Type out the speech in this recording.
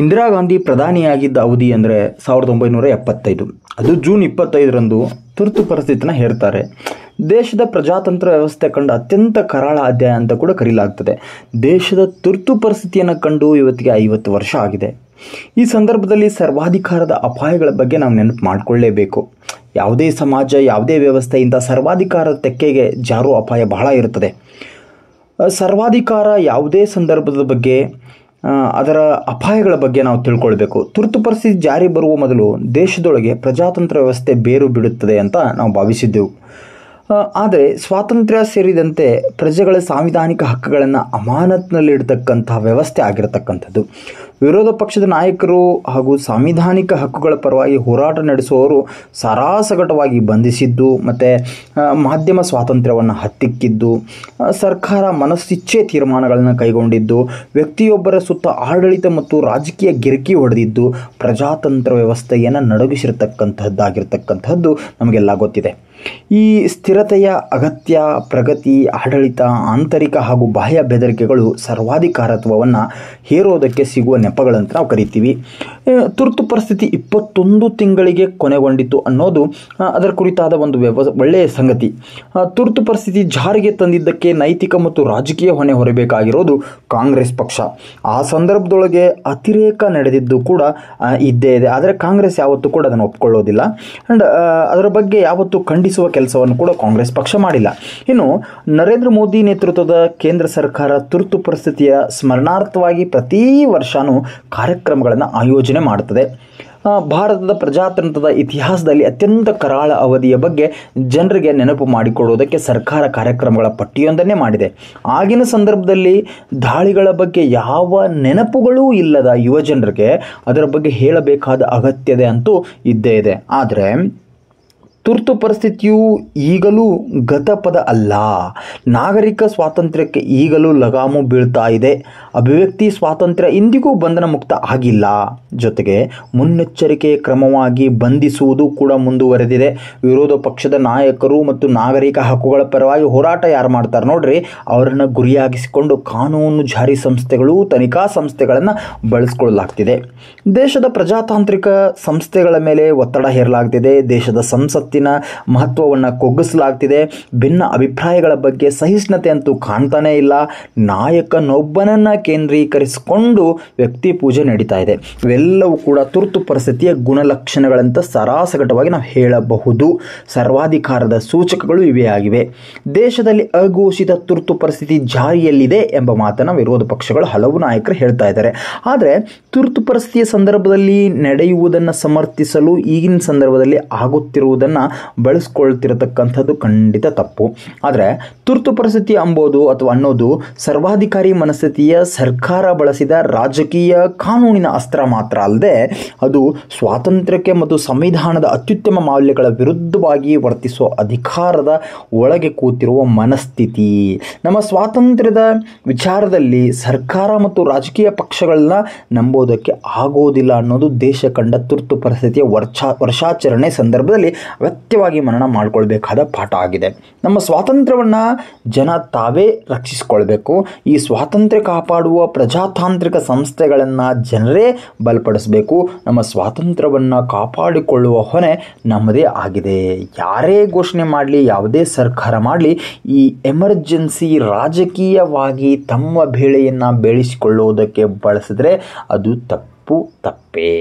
ಇಂದಿರಾ ಗಾಂಧಿ ಪ್ರಧಾನಿಯಾಗಿದ್ದ ಅವಧಿ ಅಂದರೆ 1975. ಅದು ಜೂನ್ 25ರಂದು ತುರ್ತು ಪರಿಸ್ಥಿತಿನ ಹೇರ್ತಾರೆ. ದೇಶದ ಪ್ರಜಾತಂತ್ರ ವ್ಯವಸ್ಥೆ ಕಂಡು ಅತ್ಯಂತ ಕರಾಳ ಅಧ್ಯಾಯ ಅಂತ ಕೂಡ ಕರೆಯಲಾಗ್ತದೆ. ದೇಶದ ತುರ್ತು ಪರಿಸ್ಥಿತಿಯನ್ನು ಕಂಡು ಇವತ್ತಿಗೆ 50 ವರ್ಷ ಆಗಿದೆ. ಈ ಸಂದರ್ಭದಲ್ಲಿ ಸರ್ವಾಧಿಕಾರದ ಅಪಾಯಗಳ ಬಗ್ಗೆ ನಾವು ನೆನಪು ಮಾಡಿಕೊಳ್ಳೇಬೇಕು. ಯಾವುದೇ ಸಮಾಜ, ಯಾವುದೇ ವ್ಯವಸ್ಥೆ ಇಂಥ ಸರ್ವಾಧಿಕಾರದ ತೆಕ್ಕೆಗೆ ಜಾರುವ ಅಪಾಯ ಬಹಳ ಇರುತ್ತದೆ. ಸರ್ವಾಧಿಕಾರ ಯಾವುದೇ ಸಂದರ್ಭದ ಬಗ್ಗೆ, ಅದರ ಅಪಾಯಗಳ ಬಗ್ಗೆ ನಾವು ತಿಳ್ಕೊಳ್ಬೇಕು. ತುರ್ತು ಪರಿಸ್ಥಿತಿ ಜಾರಿ ಬರುವ ಮೊದಲು ದೇಶದೊಳಗೆ ಪ್ರಜಾತಂತ್ರ ವ್ಯವಸ್ಥೆ ಬೇರು ಬಿಡುತ್ತದೆ ಅಂತ ನಾವು ಭಾವಿಸಿದ್ದೆವು. ಆದರೆ ಸ್ವಾತಂತ್ರ್ಯ ಸೇರಿದಂತೆ ಪ್ರಜೆಗಳ ಸಾಂವಿಧಾನಿಕ ಹಕ್ಕುಗಳನ್ನು ಅಮಾನತಿನಲ್ಲಿಡ್ತಕ್ಕಂತಹ ವ್ಯವಸ್ಥೆ ಆಗಿರತಕ್ಕಂಥದ್ದು. ವಿರೋಧ ಪಕ್ಷದ ನಾಯಕರು ಹಾಗೂ ಸಾಂವಿಧಾನಿಕ ಹಕ್ಕುಗಳ ಪರವಾಗಿ ಹೋರಾಟ ನಡೆಸುವವರು ಸಾರಾಸಗಟವಾಗಿ ಬಂಧಿಸಿದ್ದು, ಮತ್ತು ಮಾಧ್ಯಮ ಸ್ವಾತಂತ್ರ್ಯವನ್ನು ಹತ್ತಿಕ್ಕಿದ್ದು, ಸರ್ಕಾರ ಮನಸ್ಸಿಚ್ಛೆ ತೀರ್ಮಾನಗಳನ್ನು ಕೈಗೊಂಡಿದ್ದು, ವ್ಯಕ್ತಿಯೊಬ್ಬರ ಸುತ್ತ ಆಡಳಿತ ಮತ್ತು ರಾಜಕೀಯ ಗಿರಿಕಿ ಹೊಡೆದಿದ್ದು, ಪ್ರಜಾತಂತ್ರ ವ್ಯವಸ್ಥೆಯನ್ನು ನಡುಗಿಸಿರತಕ್ಕಂಥದ್ದಾಗಿರ್ತಕ್ಕಂಥದ್ದು ನಮಗೆಲ್ಲ ಗೊತ್ತಿದೆ. ಈ ಸ್ಥಿರತೆಯ ಅಗತ್ಯ, ಪ್ರಗತಿ, ಆಡಳಿತ, ಆಂತರಿಕ ಹಾಗೂ ಬಾಹ್ಯ ಬೆದರಿಕೆಗಳು ಸರ್ವಾಧಿಕಾರತ್ವವನ್ನು ಹೇರೋದಕ್ಕೆ ಸಿಗುವ ನೆಪಗಳಂತ ನಾವು ಕರಿತೀವಿ. ತುರ್ತು ಪರಿಸ್ಥಿತಿ 21 ತಿಂಗಳಿಗೆ ಕೊನೆಗೊಂಡಿತು ಅನ್ನೋದು ಅದರ ಕುರಿತಾದ ಒಂದು ಒಳ್ಳೆಯ ಸಂಗತಿ. ತುರ್ತು ಪರಿಸ್ಥಿತಿ ಜಾರಿಗೆ ತಂದಿದ್ದಕ್ಕೆ ನೈತಿಕ ಮತ್ತು ರಾಜಕೀಯ ಹೊಣೆ ಹೊರಬೇಕಾಗಿರೋದು ಕಾಂಗ್ರೆಸ್ ಪಕ್ಷ. ಆ ಸಂದರ್ಭದೊಳಗೆ ಅತಿರೇಕ ನಡೆದಿದ್ದು ಕೂಡ ಇದ್ದೇ ಇದೆ. ಆದರೆ ಕಾಂಗ್ರೆಸ್ ಯಾವತ್ತೂ ಕೂಡ ಅದನ್ನು ಒಪ್ಕೊಳ್ಳೋದಿಲ್ಲ. ಆ್ಯಂಡ್ ಅದರ ಬಗ್ಗೆ ಯಾವತ್ತೂ ಖಂಡಿಸುವ ಕೆಲಸವನ್ನು ಕೂಡ ಕಾಂಗ್ರೆಸ್ ಪಕ್ಷ ಮಾಡಿಲ್ಲ. ಇನ್ನು ನರೇಂದ್ರ ಮೋದಿ ನೇತೃತ್ವದ ಕೇಂದ್ರ ಸರ್ಕಾರ ತುರ್ತು ಪರಿಸ್ಥಿತಿಯ ಸ್ಮರಣಾರ್ಥವಾಗಿ ಪ್ರತಿ ವರ್ಷವೂ ಕಾರ್ಯಕ್ರಮಗಳನ್ನು ಆಯೋಜನೆ ಮಾಡುತ್ತದೆ. ಭಾರತದ ಪ್ರಜಾತಂತ್ರದ ಇತಿಹಾಸದಲ್ಲಿ ಅತ್ಯಂತ ಕರಾಳ ಅವಧಿಯ ಬಗ್ಗೆ ಜನರಿಗೆ ನೆನಪು ಮಾಡಿಕೊಡುವುದಕ್ಕೆ ಸರ್ಕಾರ ಕಾರ್ಯಕ್ರಮಗಳ ಪಟ್ಟಿಯೊಂದನ್ನೇ ಮಾಡಿದೆ. ಆಗಿನ ಸಂದರ್ಭದಲ್ಲಿ ದಾಳಿಗಳ ಬಗ್ಗೆ ಯಾವ ನೆನಪುಗಳೂ ಇಲ್ಲದ ಯುವ ಜನರಿಗೆ ಅದರ ಬಗ್ಗೆ ಹೇಳಬೇಕಾದ ಅಗತ್ಯತೆ ಅಂತೂ ಇದ್ದೇ ಇದೆ. ಆದರೆ ತುರ್ತು ಪರಿಸ್ಥಿತಿಯು ಈಗಲೂ ಗತಪದ ಅಲ್ಲ. ನಾಗರಿಕ ಸ್ವಾತಂತ್ರ್ಯಕ್ಕೆ ಈಗಲೂ ಲಗಾಮು ಬೀಳ್ತಾ ಇದೆ. ಅಭಿವ್ಯಕ್ತಿ ಸ್ವಾತಂತ್ರ್ಯ ಇಂದಿಗೂ ಬಂಧನ ಮುಕ್ತ ಆಗಿಲ್ಲ. ಜೊತೆಗೆ ಮುನ್ನೆಚ್ಚರಿಕೆ ಕ್ರಮವಾಗಿ ಬಂಧಿಸುವುದು ಕೂಡ ಮುಂದುವರೆದಿದೆ. ವಿರೋಧ ಪಕ್ಷದ ನಾಯಕರು ಮತ್ತು ನಾಗರಿಕ ಹಕ್ಕುಗಳ ಪರವಾಗಿ ಹೋರಾಟ ಯಾರು ಮಾಡ್ತಾರೆ ನೋಡ್ರಿ, ಅವರನ್ನು ಗುರಿಯಾಗಿಸಿಕೊಂಡು ಕಾನೂನು ಜಾರಿ ಸಂಸ್ಥೆಗಳು, ತನಿಖಾ ಸಂಸ್ಥೆಗಳನ್ನು ಬಳಸಿಕೊಳ್ಳಲಾಗ್ತಿದೆ. ದೇಶದ ಪ್ರಜಾತಾಂತ್ರಿಕ ಸಂಸ್ಥೆಗಳ ಮೇಲೆ ಒತ್ತಡ ಹೇರಲಾಗ್ತಿದೆ. ದೇಶದ ಸಂಸತ್ತಿನ ಮಹತ್ವವನ್ನು ಕುಗ್ಗಿಸಲಾಗ್ತಿದೆ. ಭಿನ್ನ ಅಭಿಪ್ರಾಯಗಳ ಬಗ್ಗೆ ಸಹಿಷ್ಣುತೆ ಅಂತೂ ಕಾಣ್ತಾನೇ ಇಲ್ಲ. ನಾಯಕನೊಬ್ಬನನ್ನು ಕೇಂದ್ರೀಕರಿಸಿಕೊಂಡು ವ್ಯಕ್ತಿ ಪೂಜೆ ನಡೀತಾ ಇದೆ. ಇವೆಲ್ಲವೂ ಕೂಡ ತುರ್ತು ಪರಿಸ್ಥಿತಿಯ ಗುಣಲಕ್ಷಣಗಳಂತ ಸರಾಸಗಟವಾಗಿ ನಾವು ಹೇಳಬಹುದು. ಸರ್ವಾಧಿಕಾರದ ಸೂಚಕಗಳು ಇವೇ ಆಗಿವೆ. ದೇಶದಲ್ಲಿ ಅಘೋಷಿತ ತುರ್ತು ಪರಿಸ್ಥಿತಿ ಜಾರಿಯಲ್ಲಿದೆ ಎಂಬ ಮಾತನ್ನು ವಿರೋಧ ಪಕ್ಷಗಳು ಹಲವು ನಾಯಕರು ಹೇಳ್ತಾ ಇದ್ದಾರೆ. ಆದರೆ ತುರ್ತು ಪರಿಸ್ಥಿತಿಯ ಸಂದರ್ಭದಲ್ಲಿ ನಡೆಯುವುದನ್ನು ಸಮರ್ಥಿಸಲು ಈಗಿನ ಸಂದರ್ಭದಲ್ಲಿ ಆಗುತ್ತಿರುವುದನ್ನು ಬಳಸ್ಕೊಳ್ತಿರತಕ್ಕಂಥದ್ದು ಖಂಡಿತ ತಪ್ಪು. ಆದರೆ ತುರ್ತು ಪರಿಸ್ಥಿತಿ ಅನ್ನೋದು ಸರ್ವಾಧಿಕಾರಿ ಮನಸ್ಥಿತಿಯ ಸರ್ಕಾರ ಬಳಸಿದ ರಾಜಕೀಯ ಕಾನೂನಿನ ಅಸ್ತ್ರ ಮಾತ್ರ ಅಲ್ಲದೆ ಅದು ಸ್ವಾತಂತ್ರ್ಯಕ್ಕೆ ಮತ್ತು ಸಂವಿಧಾನದ ಅತ್ಯುತ್ತಮ ಮೌಲ್ಯಗಳ ವಿರುದ್ಧವಾಗಿ ವರ್ತಿಸುವ ಅಧಿಕಾರದ ಒಳಗೆ ಕೂತಿರುವ ಮನಸ್ಥಿತಿ. ನಮ್ಮ ಸ್ವಾತಂತ್ರ್ಯದ ವಿಚಾರದಲ್ಲಿ ಸರ್ಕಾರ ಮತ್ತು ರಾಜಕೀಯ ಪಕ್ಷಗಳನ್ನ ನಂಬೋದಕ್ಕೆ ಆಗೋದಿಲ್ಲ ಅನ್ನೋದು ದೇಶ ಕಂಡ ತುರ್ತು ಪರಿಸ್ಥಿತಿಯ ವರ್ಷಾಚರಣೆ ಸಂದರ್ಭದಲ್ಲಿ ಅಗತ್ಯವಾಗಿ ಮನನ ಮಾಡಿಕೊಳ್ಬೇಕಾದ ಪಾಠ ಆಗಿದೆ. ನಮ್ಮ ಸ್ವಾತಂತ್ರ್ಯವನ್ನು ಜನ ತಾವೇ ರಕ್ಷಿಸಿಕೊಳ್ಬೇಕು. ಈ ಸ್ವಾತಂತ್ರ್ಯ ಕಾಪಾಡುವ ಪ್ರಜಾತಾಂತ್ರಿಕ ಸಂಸ್ಥೆಗಳನ್ನು ಜನರೇ ಬಲಪಡಿಸಬೇಕು. ನಮ್ಮ ಸ್ವಾತಂತ್ರ್ಯವನ್ನು ಕಾಪಾಡಿಕೊಳ್ಳುವ ಹೊಣೆ ನಮ್ಮದೇ ಆಗಿದೆ. ಯಾರೇ ಘೋಷಣೆ ಮಾಡಲಿ, ಯಾವುದೇ ಸರ್ಕಾರ ಮಾಡಲಿ, ಈ ಎಮರ್ಜೆನ್ಸಿ ರಾಜಕೀಯವಾಗಿ ತಮ್ಮ ಬೇಳೆಯನ್ನು ಬೆಳೆಸಿಕೊಳ್ಳುವುದಕ್ಕೆ ಬಳಸಿದ್ರೆ ಅದು ತಪ್ಪೇ.